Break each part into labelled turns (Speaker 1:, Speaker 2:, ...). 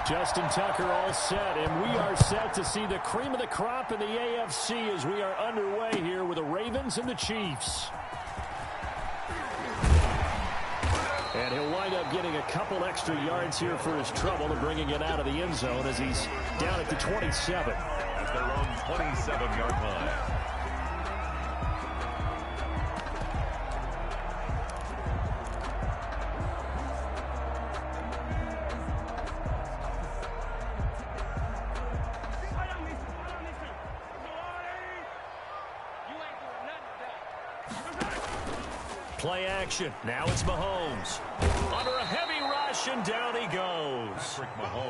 Speaker 1: Justin Tucker all set, and we are set to see the cream of the crop in the AFC as we are underway here with the Ravens and the Chiefs. And he'll wind up getting a couple extra yards here for his trouble and bringing it out of the end zone as he's down at the 27.
Speaker 2: At their own 27-yard line.
Speaker 1: Play action. Now it's Mahomes. Under a heavy rush, and down he goes.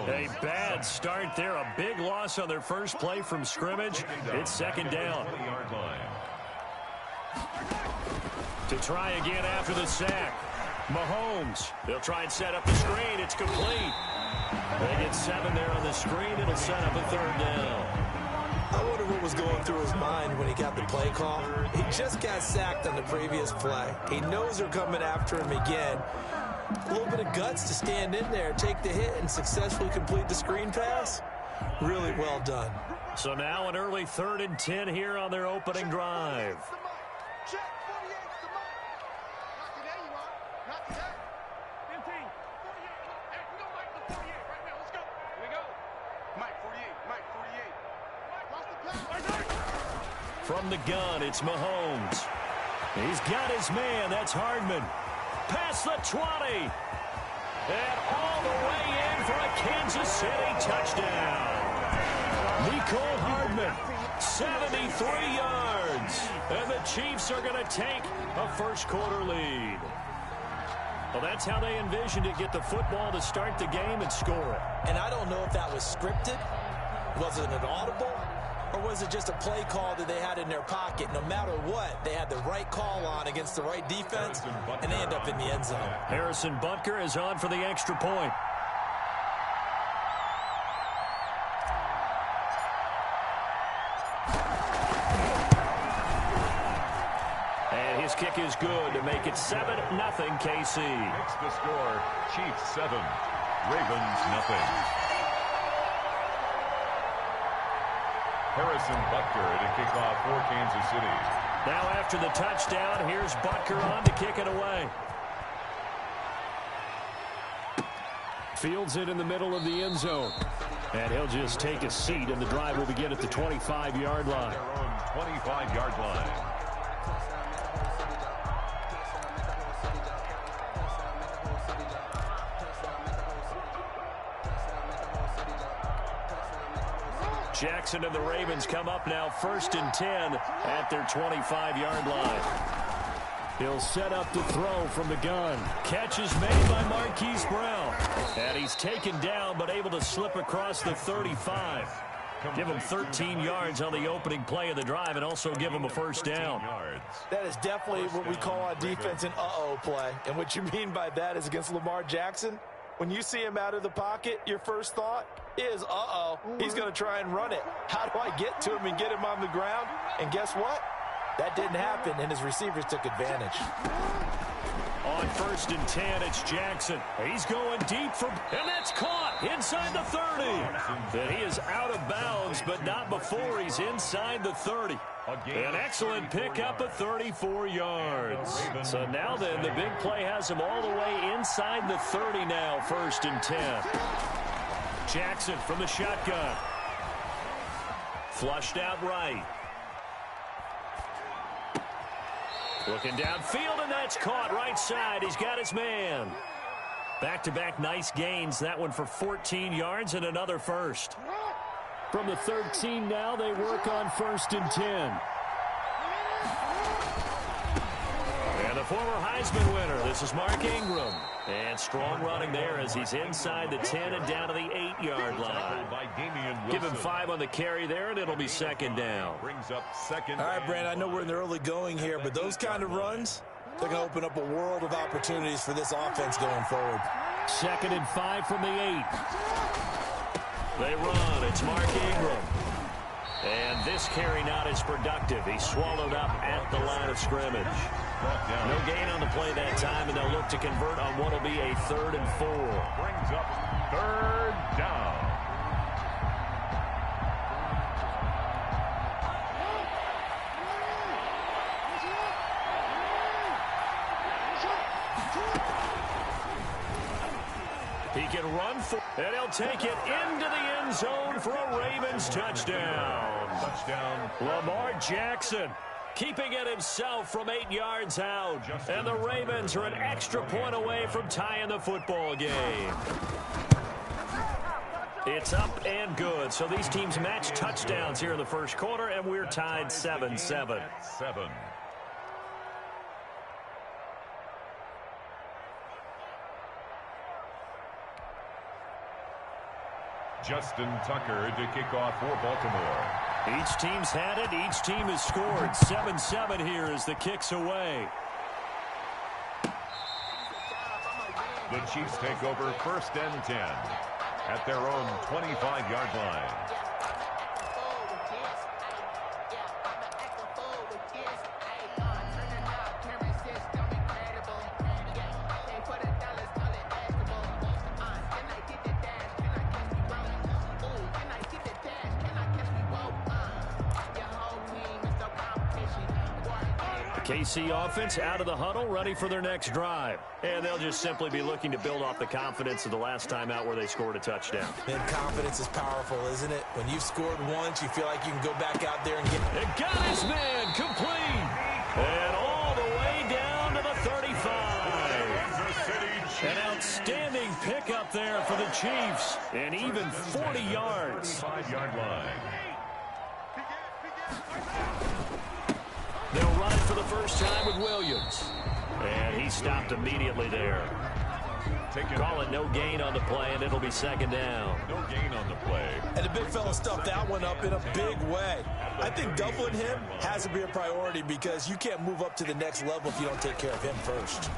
Speaker 1: A bad start there. A big loss on their first play from scrimmage. It's second down. To try again after the sack. Mahomes. They'll try and set up the screen. It's complete. They get 7 there on the screen. It'll set up a third down.
Speaker 3: I wonder what was going through his mind when he got the play call. He just got sacked on the previous play. He knows they're coming after him again. A little bit of guts to stand in there, take the hit, and successfully complete the screen pass. Really well done.
Speaker 1: So now an early 3rd and 10 here on their opening drive. From the gun, it's Mahomes. He's got his man. That's Hardman. Past the 20. And all the way in for a Kansas City touchdown. Nicole Hardman, 73 yards. And the Chiefs are going to take a first-quarter lead. Well, that's how they envisioned it. Get the football to start the game and score it.
Speaker 3: And I don't know if that was scripted. Was it an audible? Or was it just a play call that they had in their pocket? No matter what, they had the right call on against the right defense, and they end up in the end zone.
Speaker 1: Harrison Butker is on for the extra point. And his kick is good to make it 7-0 KC.
Speaker 2: Makes the score, Chiefs 7, Ravens nothing. Harrison Butker to kick off for Kansas City.
Speaker 1: Now after the touchdown, here's Butker on to kick it away. Fields it in the middle of the end zone. And he'll just take a seat, and the drive will begin at the 25-yard line.
Speaker 2: Their own 25-yard line.
Speaker 1: Jackson and the Ravens come up now 1st and 10 at their 25-yard line. He'll set up the throw from the gun. Catch is made by Marquise Brown. And he's taken down but able to slip across the 35. Give him 13 yards on the opening play of the drive and also give him a first down.
Speaker 3: That is definitely what we call on defense an uh-oh play. And what you mean by that is against Lamar Jackson, when you see him out of the pocket, your first thought is, uh-oh, he's going to try and run it. How do I get to him and get him on the ground? And guess what? That didn't happen, and his receivers took advantage.
Speaker 1: On 1st and 10, it's Jackson. He's going deep for, and that's caught inside the 30. And he is out of bounds, but not before he's inside the 30. An excellent pickup of 34 yards. So now then, the big play has him all the way inside the 30 now, 1st and 10. Jackson from the shotgun. Flushed out right. Looking downfield, and that's caught right side. He's got his man. Back-to-back nice gains. That one for 14 yards and another first. From the 13 now, they work on 1st and 10. And the former Heisman winner, this is Mark Ingram. And strong running there as he's inside the 10 and down to the 8-yard line. Give him 5 on the carry there, and it'll be second down.
Speaker 2: Brings up second.
Speaker 3: All right, Brand, I know we're in the early going here, but those kind of runs, they're going to open up a world of opportunities for this offense going forward.
Speaker 1: 2nd and 5 from the 8. They run. It's Mark Ingram. And this carry not as productive. He's swallowed up at the line of scrimmage. No gain on the play that time, and they'll look to convert on what will be a 3rd and 4.
Speaker 2: Brings up 3rd down.
Speaker 1: He can run for, and he'll take it into the end zone for a Ravens touchdown.
Speaker 2: Touchdown.
Speaker 1: Lamar Jackson keeping it himself from 8 yards out. And the Ravens are an extra point away from tying the football game. It's up and good. So these teams match touchdowns here in the first quarter, and we're tied 7-7.
Speaker 2: Justin Tucker to kick off for Baltimore.
Speaker 1: Each team's had it. Each team has scored. 7-7 here as the kick's away.
Speaker 2: The Chiefs take over 1st and 10 at their own 25-yard line.
Speaker 1: KC offense out of the huddle, ready for their next drive. And they'll just simply be looking to build off the confidence of the last time out where they scored a touchdown.
Speaker 3: And confidence is powerful, isn't it? When you've scored once, you feel like you can go back out there and get...
Speaker 1: It got his man complete. And all the way down to the 35. An outstanding pickup there for the Chiefs. And even 40 yards.
Speaker 2: 5-yard line.
Speaker 1: They'll run it for the first time with Williams. And he stopped immediately there. Call it no gain on the play, and it'll be 2nd down.
Speaker 2: No gain on the play.
Speaker 3: And the big fella stuffed that one up in a big way. I think doubling him has to be a priority because you can't move up to the next level if you don't take care of him first.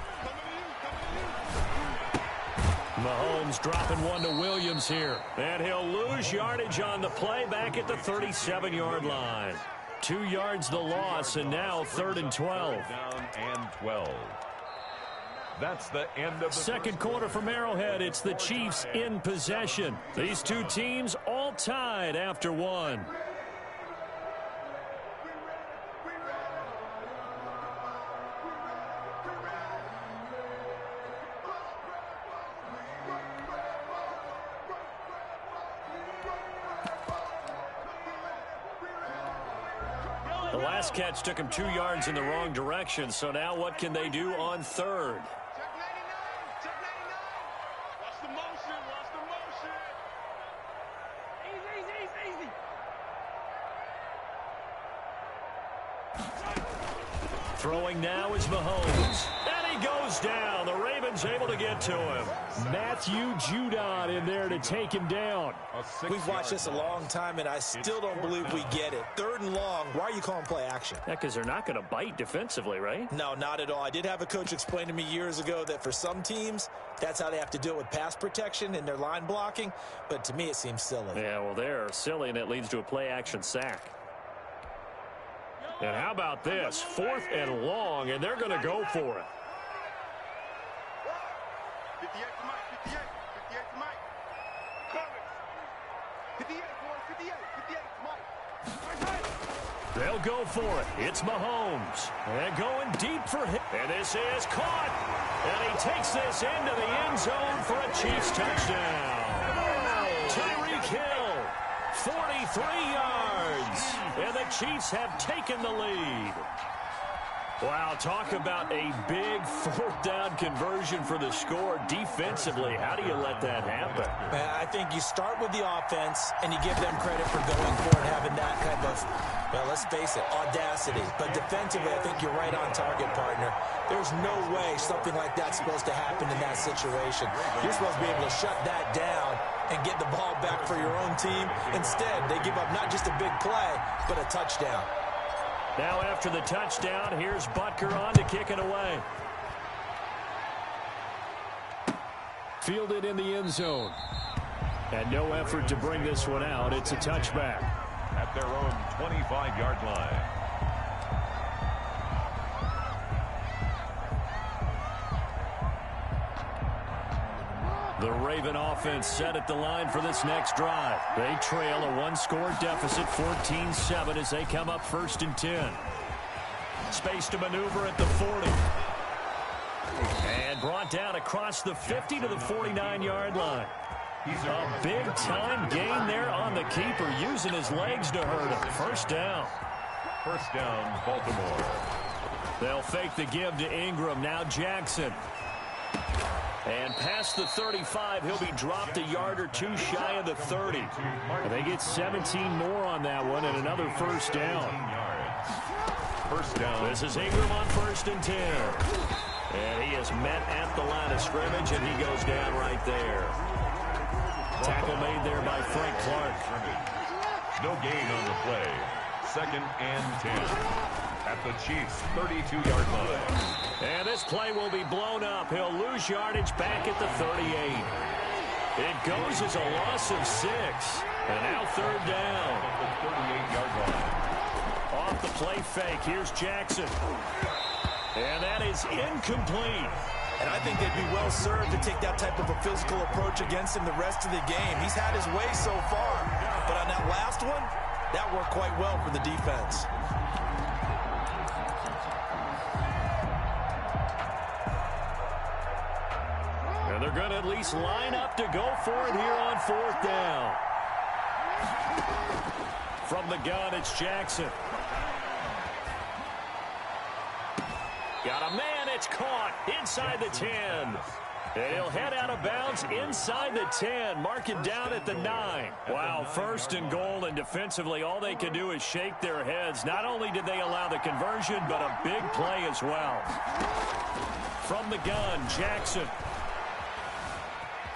Speaker 1: Mahomes dropping one to Williams here. And he'll lose yardage on the play back at the 37-yard line. 2 yards the loss, and now 3rd and 12.
Speaker 2: Down and 12. That's the end of the
Speaker 1: second quarter from Arrowhead. It's the Chiefs in possession. These two teams all tied after one. The last catch took him 2 yards in the wrong direction, so now what can they do on 3rd?
Speaker 4: Check 99. Watch the motion. Watch the motion. Easy.
Speaker 1: Throwing now is Mahomes. And he goes down. The Ravens able to get to him. Matthew Judon in there to take him down.
Speaker 3: We've watched this a long time, and I still don't believe we get it. 3rd and long, why are you calling play action?
Speaker 1: Yeah, because they're not going to bite defensively, right?
Speaker 3: No, not at all. I did have a coach explain to me years ago that for some teams, that's how they have to deal with pass protection and their line blocking. But to me, it seems silly.
Speaker 1: Yeah, well, they're silly, and it leads to a play action sack. And how about this? 4th and long, and they're going to go for it.
Speaker 4: 58 to Mike. 58 to Mike. Coverage. 58, boy. 58 to Mike.
Speaker 1: They'll go for it. It's Mahomes. And going deep for him. And this is caught. And he takes this into the end zone for a Chiefs touchdown. Tyreek Hill, 43 yards. And the Chiefs have taken the lead. Wow, talk about a big 4th down conversion for the score. Defensively, how do you let that happen?
Speaker 3: I think you start with the offense, and you give them credit for going for it and having that kind of, well, let's face it, audacity. But defensively, I think you're right on target, partner. There's no way something like that's supposed to happen in that situation. You're supposed to be able to shut that down and get the ball back for your own team. Instead, they give up not just a big play, but a touchdown.
Speaker 1: Now after the touchdown, here's Butker on to kick it away. Fielded in the end zone. And no effort to bring this one out. It's a touchback.
Speaker 2: At their own 25-yard line.
Speaker 1: The Raven offense set at the line for this next drive. They trail a one-score deficit, 14-7, as they come up 1st and 10. Space to maneuver at the 40. And brought down across the 50 to the 49-yard line. A big-time gain there on the keeper, using his legs to hurt him. First down.
Speaker 2: First down, Baltimore.
Speaker 1: They'll fake the give to Ingram. Now Jackson. And past the 35, he'll be dropped a yard or two shy of the 30. And they get 17 more on that one and another first down.
Speaker 2: First down.
Speaker 1: This is Ingram on 1st and 10. And he is met at the line of scrimmage, and he goes down right there. Tackle made there by Frank Clark.
Speaker 2: No gain on the play. 2nd and 10. At the Chiefs' 32-yard line.
Speaker 1: And this play will be blown up. He'll lose yardage back at the 38. It goes as a loss of 6. And now 3rd down.
Speaker 2: At the 38-yard line.
Speaker 1: Off the play fake. Here's Jackson. And that is incomplete.
Speaker 3: And I think they'd be well served to take that type of a physical approach against him the rest of the game. He's had his way so far. But on that last one, that worked quite well for the defense.
Speaker 1: And they're going to at least line up to go for it here on 4th down. From the gun, it's Jackson. Got a man, it's caught inside the 10. And he'll head out of bounds inside the 10. Mark it down at the 9. Wow, 1st and goal, and defensively all they can do is shake their heads. Not only did they allow the conversion, but a big play as well. From the gun, Jackson.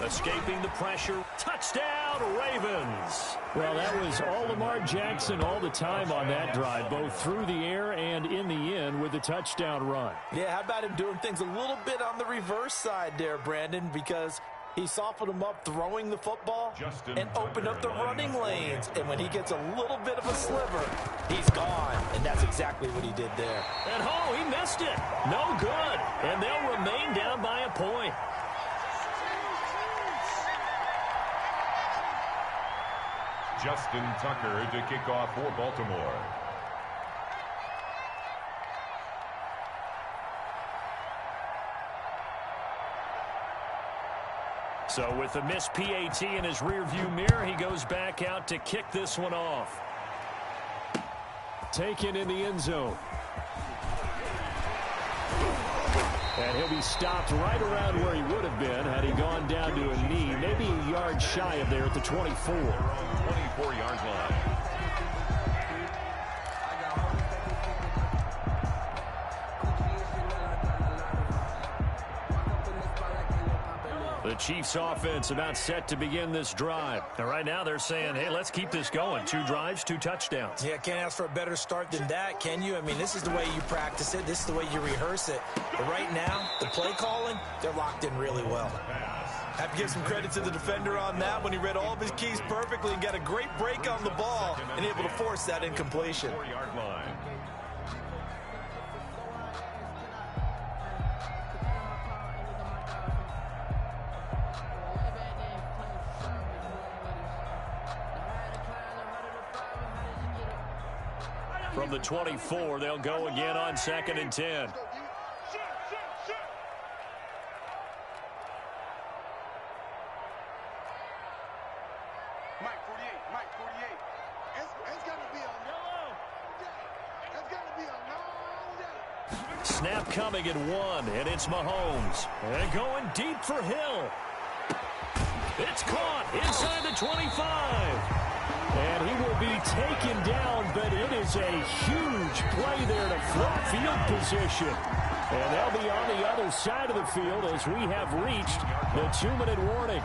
Speaker 1: Escaping the pressure. Touchdown, Ravens. Well, that was all Lamar Jackson all the time on that drive, both through the air and in the end with the touchdown run.
Speaker 3: Yeah, how about him doing things a little bit on the reverse side there, Brandon, because he softened him up throwing the football and opened up the running lanes. And when he gets a little bit of a sliver, he's gone. And that's exactly what he did there.
Speaker 1: And oh, he missed it. No good. And they'll remain down by a point.
Speaker 2: Justin Tucker to kick off for Baltimore.
Speaker 1: So with the missed PAT in his rearview mirror, he goes back out to kick this one off. Taken in the end zone. And he'll be stopped right around where he would have been had he gone down to a knee, maybe a yard shy of there at the 24.
Speaker 2: 24-yard line.
Speaker 1: The Chiefs offense about set to begin this drive. And right now they're saying, hey, let's keep this going. 2 drives, 2 touchdowns.
Speaker 3: Yeah, can't ask for a better start than that, can you? I mean, this is the way you practice it. This is the way you rehearse it. But right now, the play calling, they're locked in really well. Have to give some credit to the defender on that when he read all of his keys perfectly and got a great break on the ball and able to force that incompletion.
Speaker 2: 4-yard line.
Speaker 1: From the 24, they'll go again on 2nd and 10.
Speaker 4: Mike 48, Mike 48. It's going to be a long day. It's going to be a long day.
Speaker 1: Snap coming at 1, and it's Mahomes. And going deep for Hill. It's caught inside the 25. And he will be taken down, but it is a huge play there to flip field position. And they'll be on the other side of the field as we have reached the 2-minute warning.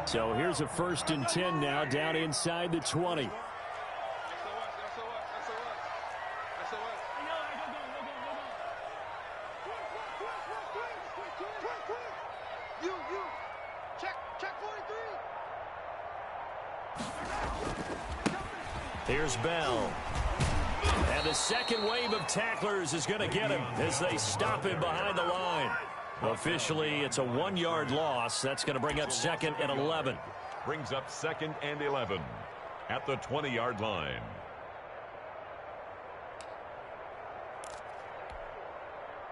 Speaker 1: So here's a 1st and 10 now down inside the 20. Here's Bell. And the second wave of tacklers is going to get him as they stop him behind the line. Officially, it's a 1-yard loss. That's going to bring up 2nd and 11.
Speaker 2: Brings up 2nd and 11 at the 20-yard line.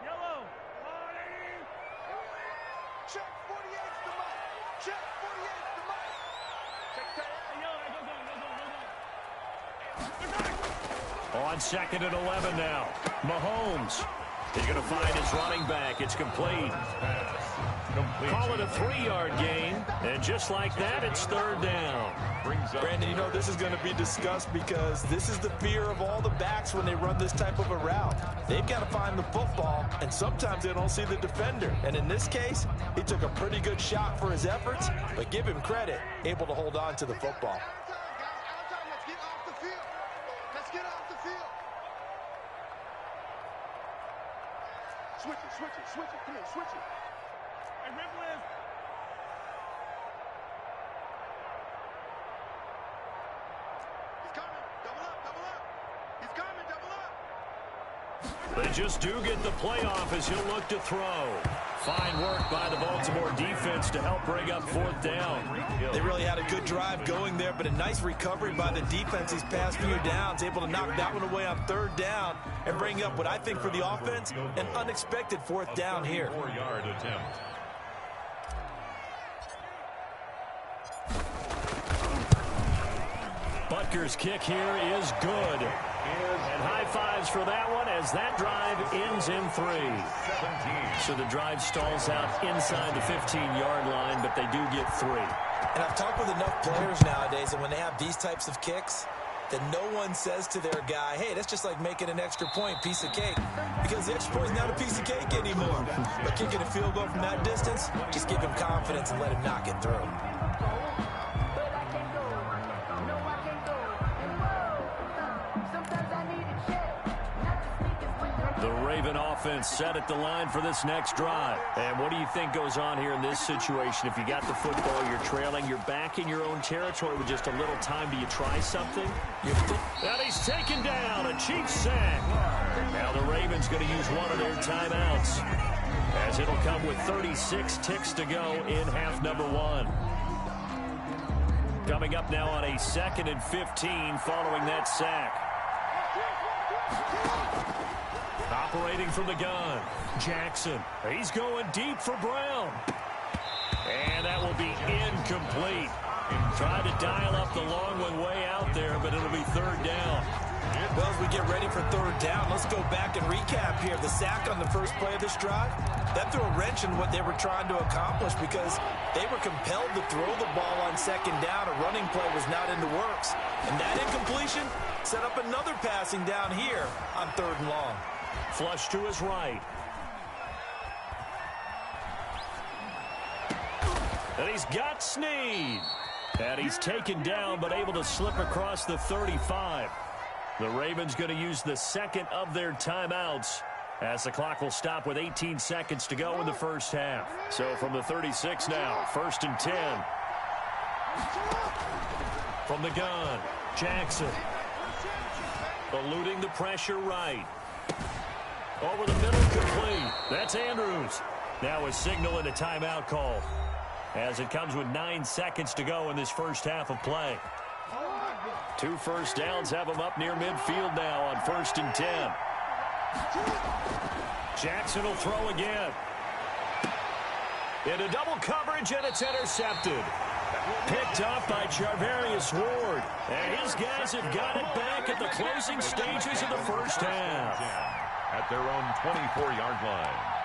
Speaker 4: Yellow. Check 48's the mic. Check 48's the mic. Check that.
Speaker 1: On 2nd and 11 now. Mahomes. He's going to find his running back. It's complete. Call it a 3-yard gain. And just like that, it's 3rd down.
Speaker 3: Brandon, you know this is going to be discussed because this is the fear of all the backs when they run this type of a route. They've got to find the football, and sometimes they don't see the defender. And in this case, he took a pretty good shot for his efforts, but give him credit, able to hold on to the football.
Speaker 4: Let's get off the field. Let's get off the field. Switch it. Come here, switch it. Hey, Ripple is. He's coming. Double up. He's coming, double up.
Speaker 1: They just do get the playoff as he'll look to throw. Fine work by the Baltimore defense to help bring up 4th down.
Speaker 3: They really had a good drive going there, but a nice recovery by the defense these past few downs, able to knock that one away on 3rd down and bring up what I think for the offense, an unexpected 4th down here.
Speaker 2: 4-yard attempt.
Speaker 1: Butker's kick here is good. And high fives for that one as that drive ends in 3. So the drive stalls out inside the 15-yard line, but they do get 3.
Speaker 3: And I've talked with enough players nowadays, and when they have these types of kicks, that no one says to their guy, hey, that's just like making an extra point, piece of cake. Because the extra point is not a piece of cake anymore. But kicking a field goal from that distance, just give him confidence and let him knock it through.
Speaker 1: The Raven offense set at the line for this next drive. And what do you think goes on here in this situation? If you got the football, you're trailing, you're back in your own territory with just a little time. Do you try something? And he's taken down, a Chiefs sack. Now the Ravens going to use one of their timeouts, as it'll come with 36 ticks to go in half number 1. Coming up now on a 2nd and 15 following that sack. Operating from the gun, Jackson. He's going deep for Brown. And that will be incomplete. Trying to dial up the long one way out there, but it'll be 3rd down.
Speaker 3: Well, as we get ready for 3rd down, let's go back and recap here. The sack on the first play of this drive, that threw a wrench in what they were trying to accomplish because they were compelled to throw the ball on 2nd down. A running play was not in the works. And that incompletion set up another passing down here on 3rd and long.
Speaker 1: Flush to his right. And he's got Snead. And he's taken down but able to slip across the 35. The Ravens going to use the 2nd of their timeouts as the clock will stop with 18 seconds to go in the first half. So from the 36 now, 1st and 10. From the gun, Jackson. Eluding the pressure right. Over the middle, complete. That's Andrews. Now a signal and a timeout call, as it comes with 9 seconds to go in this first half of play. 2 first downs have them up near midfield now on 1st and 10. Jackson will throw again. Into double coverage, and it's intercepted. Picked off by Charvarius Ward. And his guys have got it back at the closing stages of the first half.
Speaker 2: At their own 24-yard line.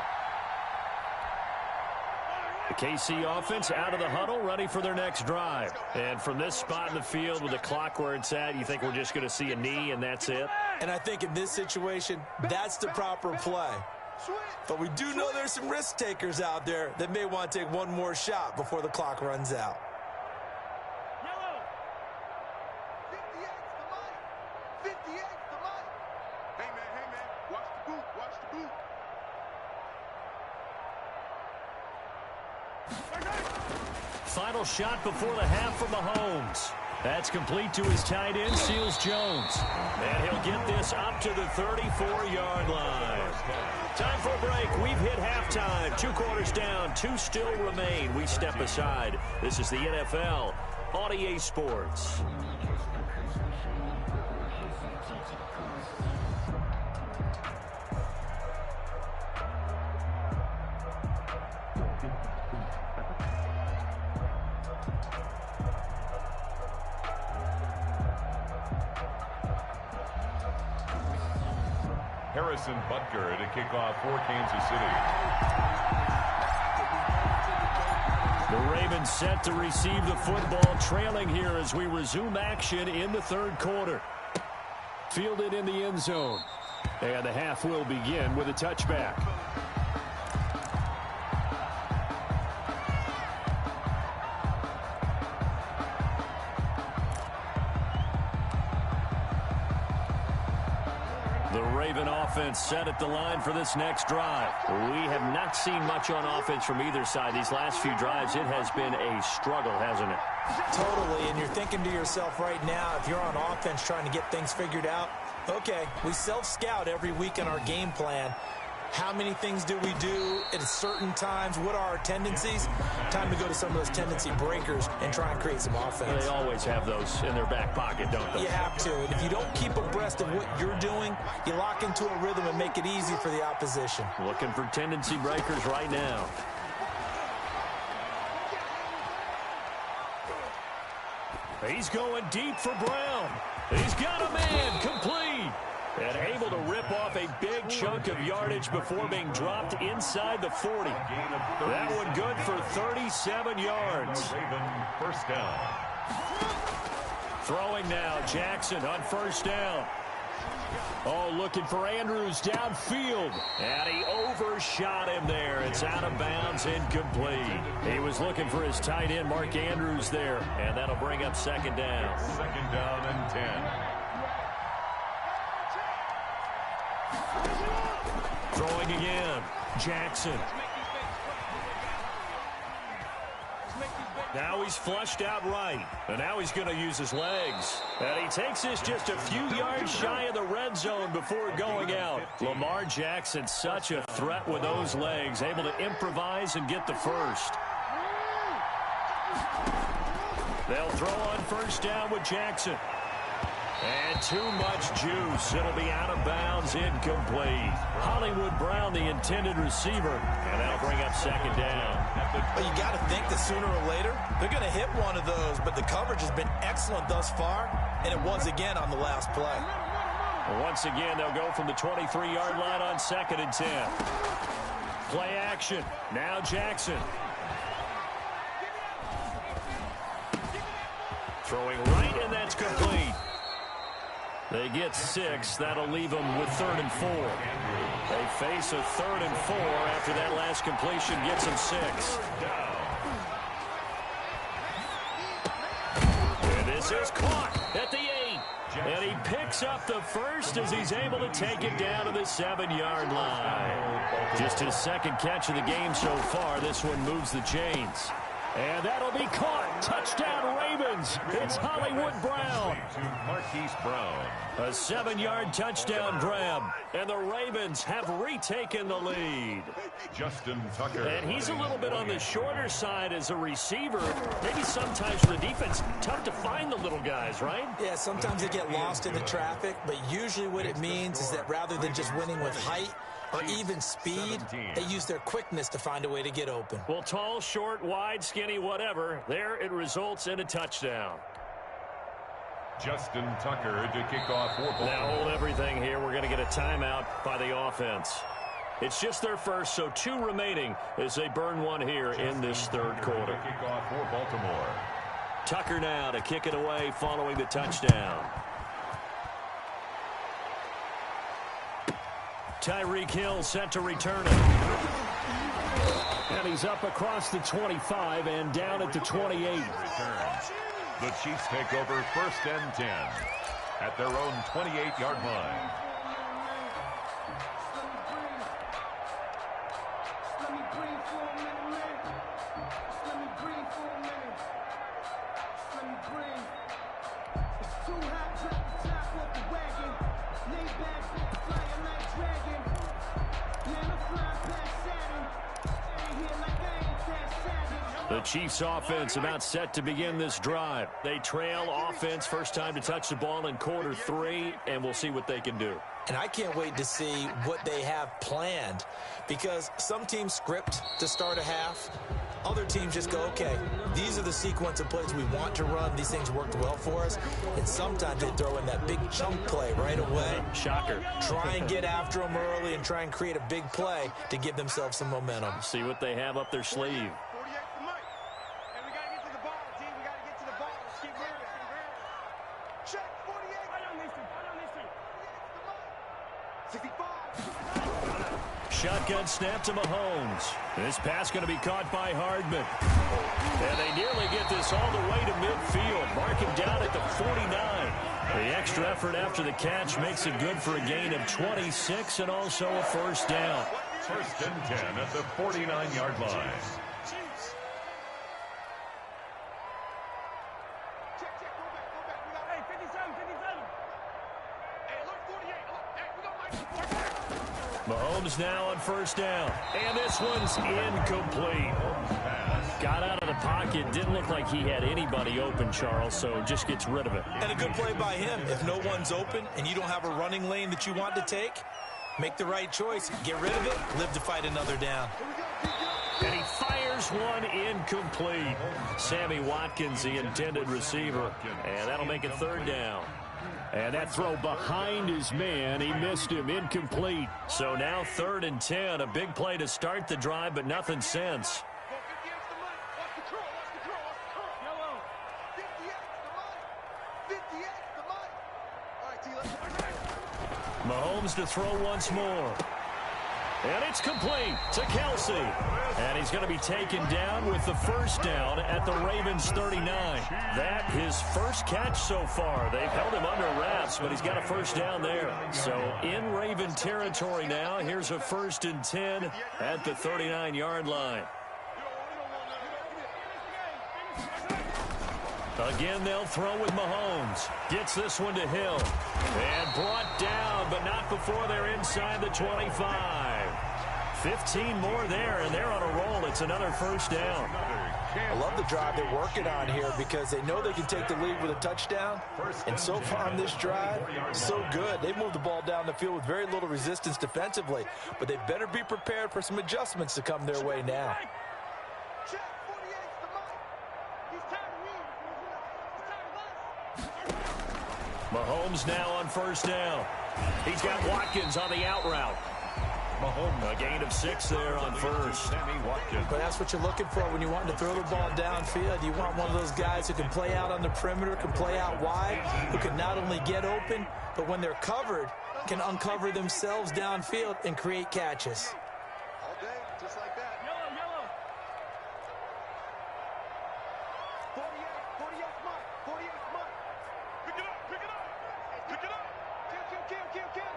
Speaker 1: The KC offense out of the huddle, ready for their next drive. And from this spot in the field with the clock where it's at, you think we're just going to see a knee and that's it?
Speaker 3: And I think in this situation, that's the proper play. But we do know there's some risk takers out there that may want to take one more shot before the clock runs out.
Speaker 4: Yellow. 58's the mic. 58's the mic. Hey, man. Watch the boot. Watch the boot.
Speaker 1: Final shot before the half from Mahomes. That's complete to his tight end, Seals Jones. And he'll get this up to the 34-yard line. Time for a break. We've hit halftime. 2 quarters down. 2 still remain. We step aside. This is the NFL on EA Sports.
Speaker 2: Harrison Butker to kick off for Kansas City.
Speaker 1: The Ravens set to receive the football, trailing here as we resume action in the 3rd quarter. Fielded in the end zone. And the half will begin with a touchback. The Raven offense set at the line for this next drive. We have not seen much on offense from either side these last few drives. It has been a struggle, hasn't it?
Speaker 3: Totally, and you're thinking to yourself right now, if you're on offense trying to get things figured out, okay, we self-scout every week in our game plan. How many things do we do at certain times? What are our tendencies? Time to go to some of those tendency breakers and try and create some offense.
Speaker 1: They always have those in their back pocket, don't they?
Speaker 3: You have to. And if you don't keep abreast of what you're doing, you lock into a rhythm and make it easy for the opposition.
Speaker 1: Looking for tendency breakers right now. He's going deep for Brown. He's got a man complete. And able to rip off a big chunk of yardage before being dropped inside the 40. That one good for 37 yards.
Speaker 2: Raven first down.
Speaker 1: Throwing now, Jackson on first down. Oh, looking for Andrews downfield. And he overshot him there. It's out of bounds, incomplete. He was looking for his tight end, Mark Andrews, there. And that'll bring up 2nd down.
Speaker 2: 2nd down and 10.
Speaker 1: Throwing again. Jackson. Now he's flushed out right. And now he's going to use his legs. And he takes this just a few yards shy of the red zone before going out. Lamar Jackson, such a threat with those legs. Able to improvise and get the first. They'll throw on first down with Jackson. And too much juice. It'll be out of bounds, incomplete. Hollywood Brown, the intended receiver. And that'll bring up 2nd down.
Speaker 3: Well, you got to think that sooner or later, they're going to hit one of those. But the coverage has been excellent thus far. And it was again on the last play.
Speaker 1: Once again, they'll go from the 23-yard line on 2nd and 10. Play action. Now Jackson. Throwing right, and that's complete. They get 6. That'll leave them with 3rd and 4. They face a 3rd and 4 after that last completion gets them 6. And this is caught at the 8. And he picks up the first as he's able to take it down to the 7-yard line. Just his 2nd catch of the game so far. This one moves the chains. And that'll be caught. Touchdown, Ravens. It's Hollywood Brown.
Speaker 2: Marquise Brown.
Speaker 1: A 7-yard touchdown grab. And the Ravens have retaken the lead.
Speaker 2: Justin Tucker.
Speaker 1: And he's a little bit on the shorter side as a receiver. Maybe sometimes for the defense, tough to find the little guys, right?
Speaker 3: Yeah, sometimes they get lost in the traffic. But usually what it means is that rather than just winning with height or even speed, they use their quickness to find a way to get open.
Speaker 1: Well, tall, short, wide, skinny, whatever. There it results in a touchdown.
Speaker 2: Justin Tucker to kick off for Baltimore.
Speaker 1: Now hold everything here. We're going to get a timeout by the offense. It's just their first, so 2 remaining as they burn one here in this 3rd quarter.
Speaker 2: To kick off for Baltimore.
Speaker 1: Tucker now to kick it away following the touchdown. Tyreek Hill set to return it. And he's up across the 25 and down at the 28.
Speaker 2: Returns. The Chiefs take over 1st and 10 at their own 28-yard line.
Speaker 1: The Chiefs offense about set to begin this drive. They trail offense, first time to touch the ball in quarter 3, and we'll see what they can do.
Speaker 3: And I can't wait to see what they have planned, because some teams script to start a half. Other teams just go, okay, these are the sequence of plays we want to run. These things worked well for us. And sometimes they throw in that big chunk play right away.
Speaker 1: Shocker.
Speaker 3: Try and get after them early and try and create a big play to give themselves some momentum.
Speaker 1: See what they have up their sleeve. Shotgun snap to Mahomes. This pass going to be caught by Hardman. And they nearly get this all the way to midfield. Mark him down at the 49. The extra effort after the catch makes it good for a gain of 26 and also a first down.
Speaker 2: First and 10 at the 49-yard line.
Speaker 1: Mahomes now on first down. And this one's incomplete. Got out of the pocket. Didn't look like he had anybody open, Charles, so just gets rid of it.
Speaker 3: And a good play by him. If no one's open and you don't have a running lane that you want to take, make the right choice. Get rid of it. Live to fight another down.
Speaker 1: And he fires one incomplete. Sammy Watkins, the intended receiver. And that'll make it third down. And that throw behind his man, he missed him, incomplete. So now 3rd and 10, a big play to start the drive, but nothing since. Mahomes to throw once more. And it's complete to Kelsey. And he's going to be taken down with the first down at the Ravens 39. That his first catch so far. They've held him under wraps, but he's got a first down there. So in Raven territory now, here's a 1st and 10 at the 39-yard line. Again, they'll throw with Mahomes. Gets this one to Hill. And brought down, but not before they're inside the 25. 15 more there, and they're on a roll. It's another first down.
Speaker 3: I love the drive they're working on here because they know they can take the lead with a touchdown. And so far on this drive, so good. They've moved the ball down the field with very little resistance defensively. But they better be prepared for some adjustments to come their way now.
Speaker 1: Mahomes now on first down. He's got Watkins on the out route. Mahomes, a gain of 6 there on first.
Speaker 3: But that's what you're looking for when you want to throw the ball downfield. You want one of those guys who can play out on the perimeter, can play out wide, who can not only get open, but when they're covered, can uncover themselves downfield and create catches.
Speaker 4: All day, just like that. Yellow. 48 Mike. 48 Mike. Pick it up. Kill.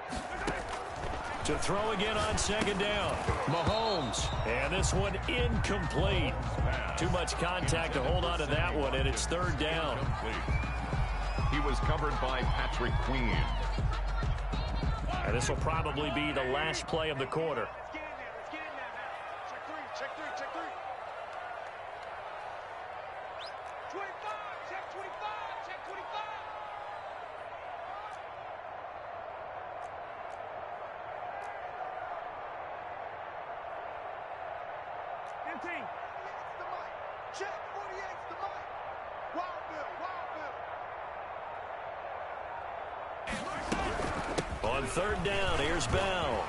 Speaker 1: To throw again on second down. Mahomes. And this one incomplete. Too much contact to hold on to that one, and it's third down.
Speaker 2: He was covered by Patrick Queen.
Speaker 1: And this will probably be the last play of the quarter.
Speaker 4: Let's get in there, man. Check three. 25. Check 25. Empty. Check 48's the mic. Wild Bill.
Speaker 1: On third down, here's Bell.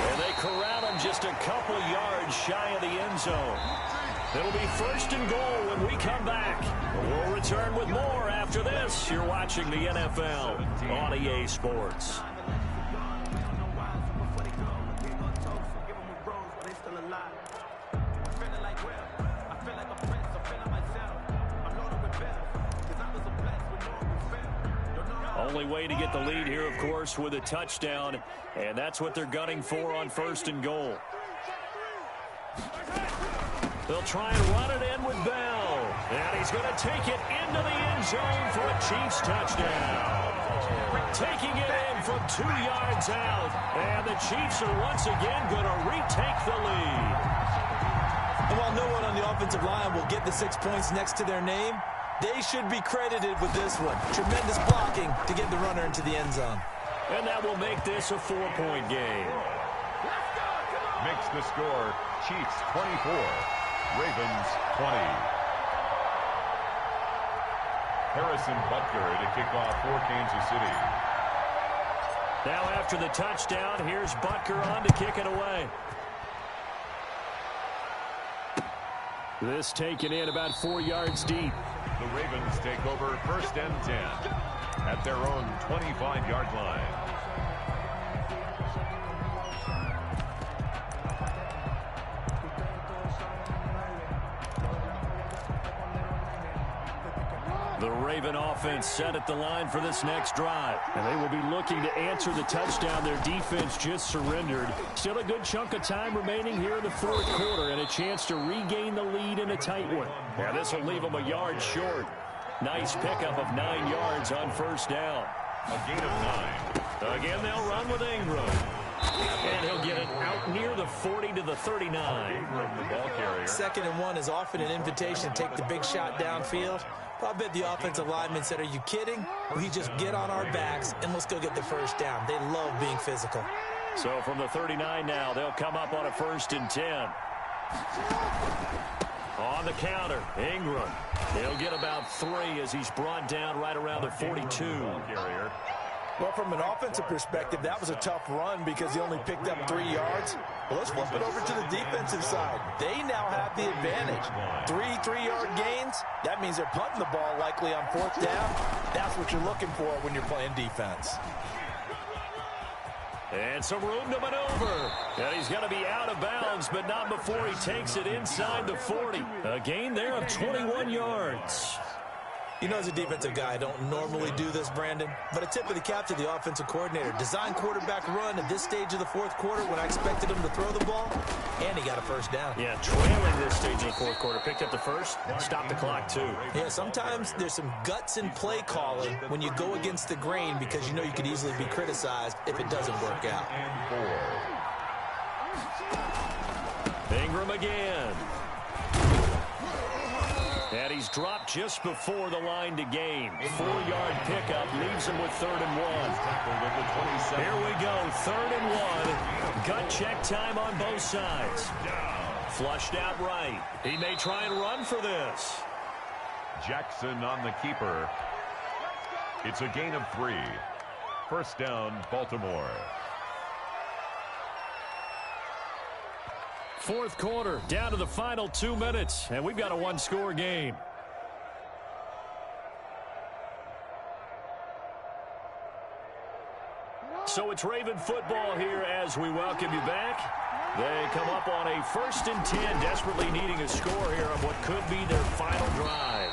Speaker 1: And they corral him just a couple yards shy of the end zone. It'll be first and goal when we come back. We'll return with more after this. You're watching the NFL on EA Sports. Only way to get the lead here, of course, with a touchdown, and that's what they're gunning for on first and goal. They'll try and run it in with Bell, and he's going to take it into the end zone for a Chiefs touchdown. Taking it in from 2 yards out, and the Chiefs are once again going to retake the lead.
Speaker 3: And while no one on the offensive line will get the 6 points next to their name, they should be credited with this one. Tremendous blocking to get the runner into the end zone.
Speaker 1: And that will make this a 4-point game.
Speaker 2: Makes the score Chiefs 24, Ravens 20. Harrison Butker to kick off for Kansas City.
Speaker 1: Now after the touchdown, here's Butker on to kick it away. This taken in about 4 yards deep.
Speaker 2: The Ravens take over 1st and 10 at their own 25-yard line.
Speaker 1: The Raven offense set at the line for this next drive. And they will be looking to answer the touchdown their defense just surrendered. Still a good chunk of time remaining here in the 4th quarter and a chance to regain the lead in a tight one. Now this will leave them a yard short. Nice pickup of 9 yards on 1st down.
Speaker 2: A gain of 9.
Speaker 1: Again, they'll run with Ingram. And he'll get it out near the 40 to the 39.
Speaker 2: Ingram, the ball carrier.
Speaker 3: 2nd and 1 is often an invitation to take the big shot downfield. I bet the offensive lineman said, are you kidding? We just get on our backs and let's go get the 1st down. They love being physical.
Speaker 1: So from the 39 now, they'll come up on a 1st and 10. On the counter, Ingram. He'll get about 3 as he's brought down right around the 42.
Speaker 2: Carrier.
Speaker 3: Well, from an offensive perspective, that was a tough run because he only picked up 3 yards. Well, let's flip it over to the defensive side. They now have the advantage. 3 3-yard gains. That means they're punting the ball likely on 4th down. That's what you're looking for when you're playing defense.
Speaker 1: And some room to maneuver. And he's going to be out of bounds, but not before he takes it inside the 40. A gain there of 21 yards.
Speaker 3: You know, as a defensive guy, I don't normally do this, Brandon, but a tip of the cap to the offensive coordinator. Design quarterback run at this stage of the 4th quarter when I expected him to throw the ball, and he got a 1st down.
Speaker 1: Yeah, trailing this stage of the 4th quarter. Picked up the 1st, stopped the clock, too.
Speaker 3: Yeah, sometimes there's some guts in play calling when you go against the grain because you know you could easily be criticized if it doesn't work out.
Speaker 1: Ingram again. And he's dropped just before the line to gain. 4-yard pickup leaves him with 3rd and 1. Here we go, 3rd and 1. Gut check time on both sides. Flushed out right. He may try and run for this.
Speaker 2: Jackson on the keeper. It's a gain of 3. 1st down, Baltimore.
Speaker 1: 4th quarter, down to the final 2 minutes, and we've got a 1-score game. So it's Raven football here as we welcome you back. They come up on a 1st and 10, desperately needing a score here on what could be their final drive.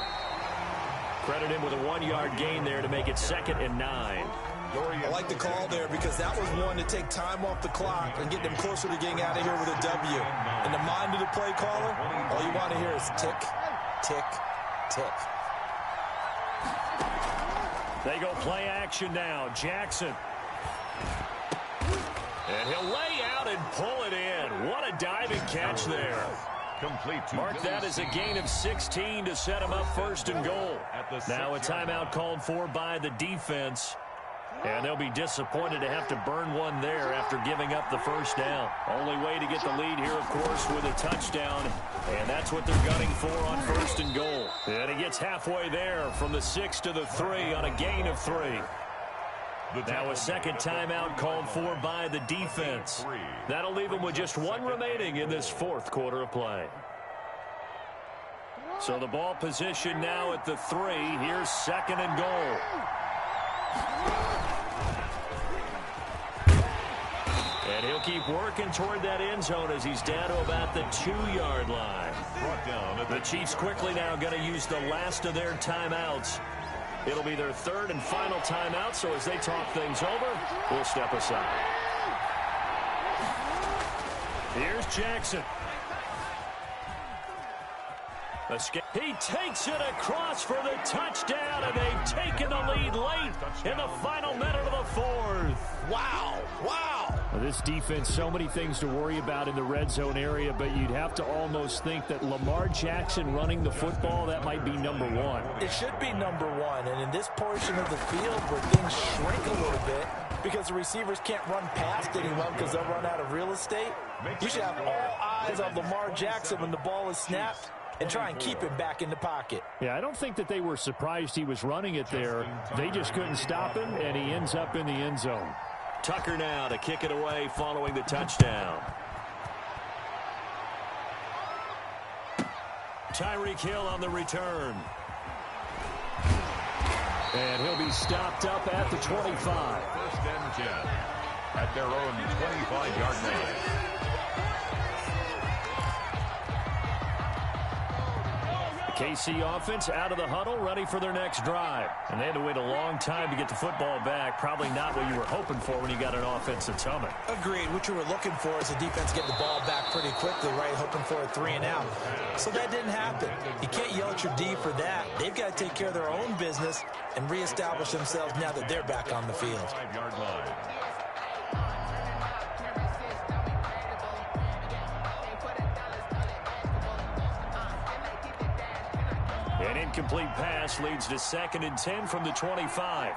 Speaker 1: Credit him with a 1-yard gain there to make it 2nd and 9.
Speaker 3: I like the call there because that was one to take time off the clock and get them closer to getting out of here with a W. In the mind of the play caller, all you want to hear is tick, tick, tick.
Speaker 1: They go play action now. Jackson. And he'll lay out and pull it in. What a diving catch there.
Speaker 2: Complete to
Speaker 1: Mark that as a gain of 16 to set him up 1st and goal. Now a timeout called for by the defense. And they'll be disappointed to have to burn one there after giving up the 1st down. Only way to get the lead here, of course, with a touchdown. And that's what they're gunning for on 1st and goal. And he gets halfway there from the 6 to the 3 on a gain of 3. Now a 2nd timeout called for by the defense. That'll leave them with just 1 remaining in this 4th quarter of play. So the ball position now at the 3. Here's 2nd and goal. And he'll keep working toward that end zone as he's down to about the 2-yard line. The Chiefs quickly now going to use the last of their timeouts. It'll be their 3rd and final timeout, so as they talk things over, we'll step aside. Here's Jackson. He takes it across for the touchdown, and they've taken the lead late in the final minute of the fourth.
Speaker 3: Wow. Wow.
Speaker 1: Well, this defense, so many things to worry about in the red zone area, but you'd have to almost think that Lamar Jackson running the football, that might be number one.
Speaker 3: It should be number one, and in this portion of the field where things shrink a little bit because the receivers can't run past anyone because they'll run out of real estate, you should have all eyes on Lamar Jackson when the ball is snapped and try and keep him back in the pocket.
Speaker 1: Yeah, I don't think that they were surprised he was running it there. They just couldn't stop him, and he ends up in the end zone. Tucker now to kick it away following the touchdown. Tyreek Hill on the return. And he'll be stopped up at the 25.
Speaker 2: First and 10 at their own 25-yard line.
Speaker 1: KC offense out of the huddle, ready for their next drive. And they had to wait a long time to get the football back. Probably not what you were hoping for when you got an offensive summit.
Speaker 3: Agreed. What you were looking for is the defense getting the ball back pretty quickly, right? Hoping for a 3 and out. So that didn't happen. You can't yell at your D for that. They've got to take care of their own business and reestablish themselves now that they're back on the field.
Speaker 2: 5-yard line.
Speaker 1: An incomplete pass leads to 2nd and 10 from the 25.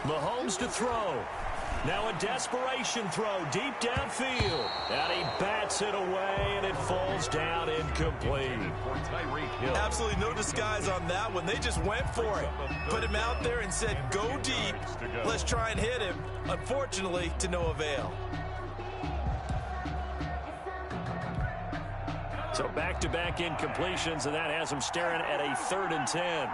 Speaker 1: Mahomes to throw. Now a desperation throw deep downfield. And he bats it away, and it falls down incomplete.
Speaker 3: Absolutely no disguise on that one. They just went for it. Put him out there and said, go deep. Let's try and hit him. Unfortunately, to no avail.
Speaker 1: So back-to-back incompletions, and that has him staring at a 3rd and 10.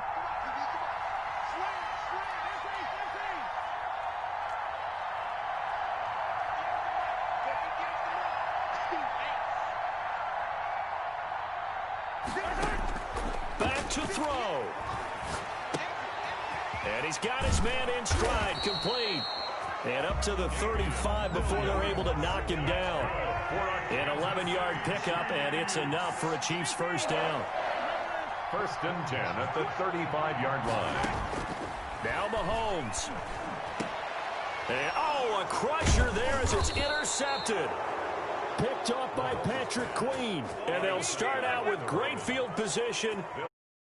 Speaker 1: Back to throw. And he's got his man in stride, complete. And up to the 35 before they're able to knock him down. An 11-yard pickup, and it's enough for a Chiefs first down.
Speaker 2: 1st and 10 at the 35-yard line.
Speaker 1: Now Mahomes. And, a crusher there as it's intercepted. Picked off by Patrick Queen. And they'll start out with great field position.